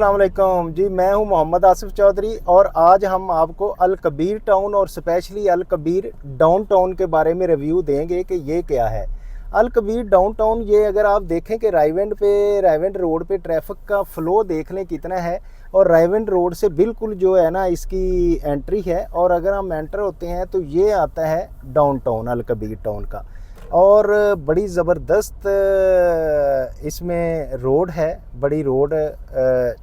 अस्सलाम वालेकुम जी। मैं हूं मोहम्मद आसिफ चौधरी और आज हम आपको अल कबीर टाउन और स्पेशली अल कबीर डाउन टाउन के बारे में रिव्यू देंगे कि ये क्या है। अल कबीर डाउन टाउन, ये अगर आप देखें कि रायवेंड रोड पे ट्रैफिक का फ़्लो देख लें कितना है, और रायवेंड रोड से बिल्कुल जो है ना इसकी एंट्री है, और अगर हम एंटर होते हैं तो ये आता है डाउन टाउन अल कबीर टाउन का। और बड़ी ज़बरदस्त इसमें रोड है, बड़ी रोड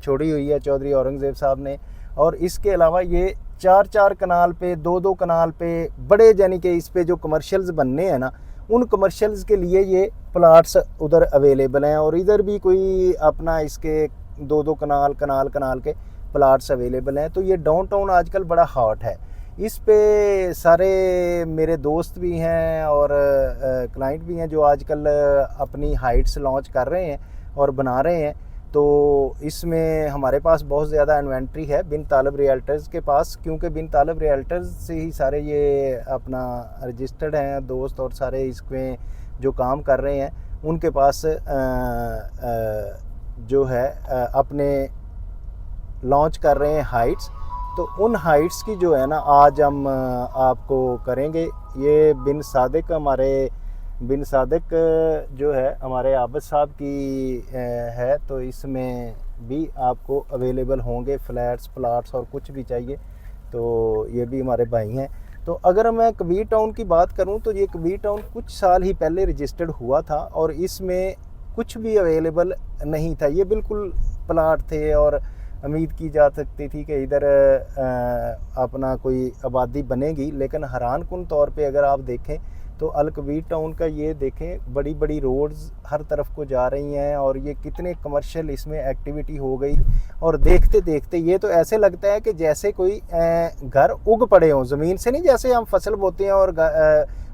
छोड़ी हुई है चौधरी औरंगज़ेब साहब ने। और इसके अलावा ये चार कनाल पे, दो कनाल पे बड़े, यानी कि इस पे जो कमर्शियल्स बनने हैं ना, उन कमर्शियल्स के लिए ये प्लाट्स उधर अवेलेबल हैं। और इधर भी कोई अपना इसके दो कनाल के प्लाट्स अवेलेबल हैं। तो ये डाउन टाउन आजकल बड़ा हॉट है। इस पे सारे मेरे दोस्त भी हैं और क्लाइंट भी हैं जो आजकल अपनी हाइट्स लॉन्च कर रहे हैं और बना रहे हैं। तो इसमें हमारे पास बहुत ज़्यादा इन्वेंट्री है बिन तालब रियल्टर्स के पास, क्योंकि बिन तालब रियल्टर्स से ही सारे ये अपना रजिस्टर्ड हैं दोस्त, और सारे इसमें जो काम कर रहे हैं उनके पास जो है अपने लॉन्च कर रहे हैं हाइट्स। तो उन हाइट्स की जो है ना आज हम आपको करेंगे। ये बिन सादिक जो है हमारे आबिद साहब की है, तो इसमें भी आपको अवेलेबल होंगे फ्लैट्स, प्लाट्स और कुछ भी चाहिए तो ये भी हमारे भाई हैं। तो अगर मैं कबीर टाउन की बात करूं तो ये कबीर टाउन कुछ साल ही पहले रजिस्टर्ड हुआ था और इसमें कुछ भी अवेलेबल नहीं था। ये बिल्कुल प्लाट थे और उम्मीद की जा सकती थी कि इधर अपना कोई आबादी बनेगी, लेकिन हैरानकुन तौर पे अगर आप देखें तो अल कबीर टाउन का ये देखें, बड़ी बड़ी रोड्स हर तरफ को जा रही हैं और ये कितने कमर्शियल इसमें एक्टिविटी हो गई। और देखते देखते ये तो ऐसे लगता है कि जैसे कोई घर उग पड़े हों ज़मीन से, नहीं जैसे हम फसल बोते हैं और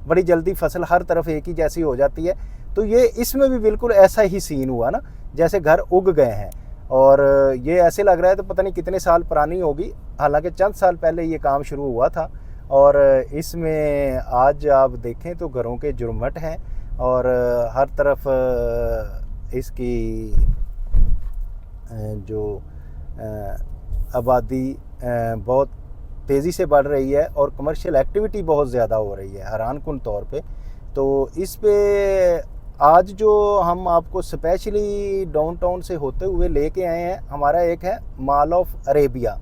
बड़ी जल्दी फसल हर तरफ एक ही जैसी हो जाती है। तो ये इसमें भी बिल्कुल ऐसा ही सीन हुआ ना, जैसे घर उग गए हैं। और ये ऐसे लग रहा है तो पता नहीं कितने साल पुरानी होगी, हालांकि चंद साल पहले ये काम शुरू हुआ था। और इसमें आज आप देखें तो घरों के जुर्मट हैं और हर तरफ इसकी जो आबादी बहुत तेज़ी से बढ़ रही है और कमर्शियल एक्टिविटी बहुत ज़्यादा हो रही है हैरानकुन तौर पे। तो इस पे आज जो हम आपको स्पेशली डाउन टाउन से होते हुए लेके आए हैं, हमारा एक है मॉल ऑफ अरेबिया,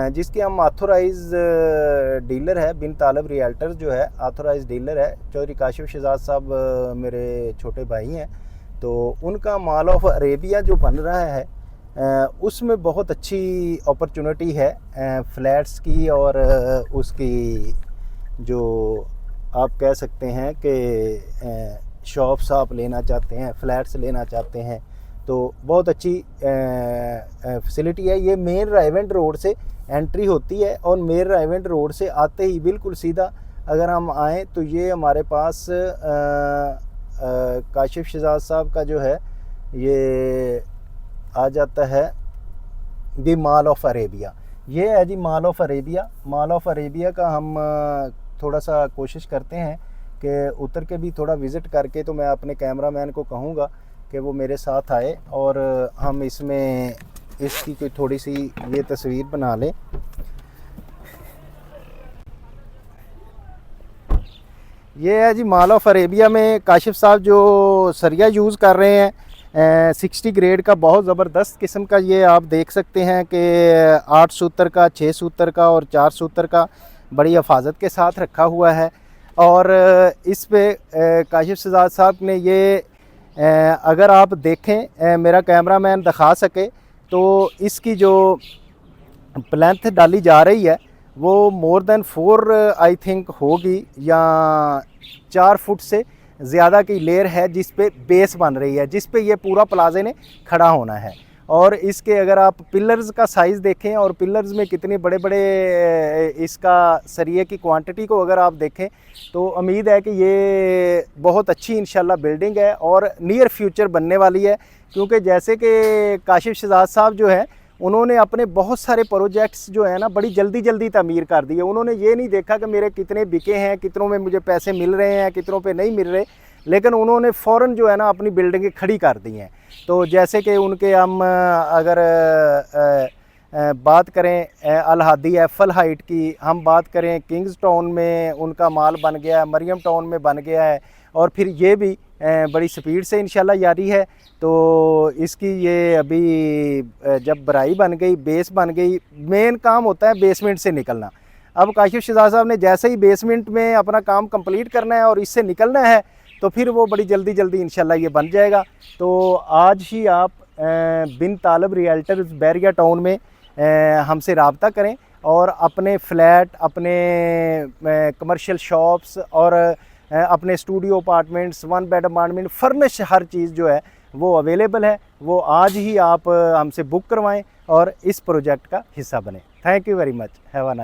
जिसके हम ऑथोराइज डीलर है। बिन तालब रियल्टर्स जो है ऑथोराइज डीलर है। चौधरी काशिफ शहजाद साहब मेरे छोटे भाई हैं, तो उनका मॉल ऑफ अरेबिया जो बन रहा है उसमें बहुत अच्छी अपॉर्चुनिटी है फ्लैट्स की, और उसकी जो आप कह सकते हैं कि शॉप्स आप लेना चाहते हैं, फ्लैट्स लेना चाहते हैं, तो बहुत अच्छी फैसिलिटी है। ये मेन रायवेंड रोड से एंट्री होती है और मेन रायवेंड रोड से आते ही बिल्कुल सीधा अगर हम आएँ तो ये हमारे पास काशिफ शहजाद साहब का जो है ये आ जाता है दी मॉल ऑफ अरेबिया। ये है जी mall of Arabia. Mall of Arabia का हम थोड़ा सा कोशिश करते हैं कि उतर के भी थोड़ा विज़िट करके, तो मैं अपने कैमरामैन को कहूँगा कि वो मेरे साथ आए और हम इसमें इसकी कोई थोड़ी सी ये तस्वीर बना लें। ये है जी मॉल ऑफ अरेबिया में काशिफ साहब जो सरिया यूज़ कर रहे हैं 60 ग्रेड का, बहुत ज़बरदस्त किस्म का। ये आप देख सकते हैं कि 8 सूत्र का, 6 सूत्र का और 4 सूत्र का बड़ी हिफाजत के साथ रखा हुआ है। और इस पे काशिफ शहजाद साहब ने ये अगर आप देखें, मेरा कैमरामैन दिखा सके तो इसकी जो प्लेंथ डाली जा रही है वो मोर देन 4 आई थिंक होगी, या 4 फुट से ज़्यादा की लेयर है जिस पे बेस बन रही है, जिस पे ये पूरा प्लाजे ने खड़ा होना है। और इसके अगर आप पिलर्स का साइज़ देखें और पिलर्स में कितने बड़े बड़े इसका सरिये की क्वांटिटी को अगर आप देखें तो उम्मीद है कि ये बहुत अच्छी इंशाल्लाह बिल्डिंग है और नियर फ्यूचर बनने वाली है। क्योंकि जैसे कि काशिफ शहजाद साहब जो हैं उन्होंने अपने बहुत सारे प्रोजेक्ट्स जो है ना बड़ी जल्दी तामीर कर दिए। उन्होंने ये नहीं देखा कि मेरे कितने बिके हैं, कितनों में मुझे पैसे मिल रहे हैं, कितनों पे नहीं मिल रहे, लेकिन उन्होंने फ़ौरन जो है ना अपनी बिल्डिंगें खड़ी कर दी हैं। तो जैसे कि उनके हम अगर बात करें अल हादी एफल हाइट की, हम बात करें किंग्स टाउन में उनका माल बन गया है, मरियम टाउन में बन गया है, और फिर ये भी बड़ी स्पीड से इंशाल्लाह जारी है। तो इसकी ये अभी जब बराई बन गई, बेस बन गई, मेन काम होता है बेसमेंट से निकलना। अब काशिफ शहजाद साहब ने जैसे ही बेसमेंट में अपना काम कंप्लीट करना है और इससे निकलना है, तो फिर वो बड़ी जल्दी जल्दी इंशाल्लाह ये बन जाएगा। तो आज ही आप बिन तालब रियल्टर्स बैरिया टाउन में हमसे रब्ता करें और अपने फ्लैट, अपने कमर्शियल शॉप्स और अपने studio apartments, 1 bed apartment, furnish हर चीज़ जो है वो अवेलेबल है। वो आज ही आप हमसे बुक करवाएं और इस प्रोजेक्ट का हिस्सा बने। Thank you very much. Have a nice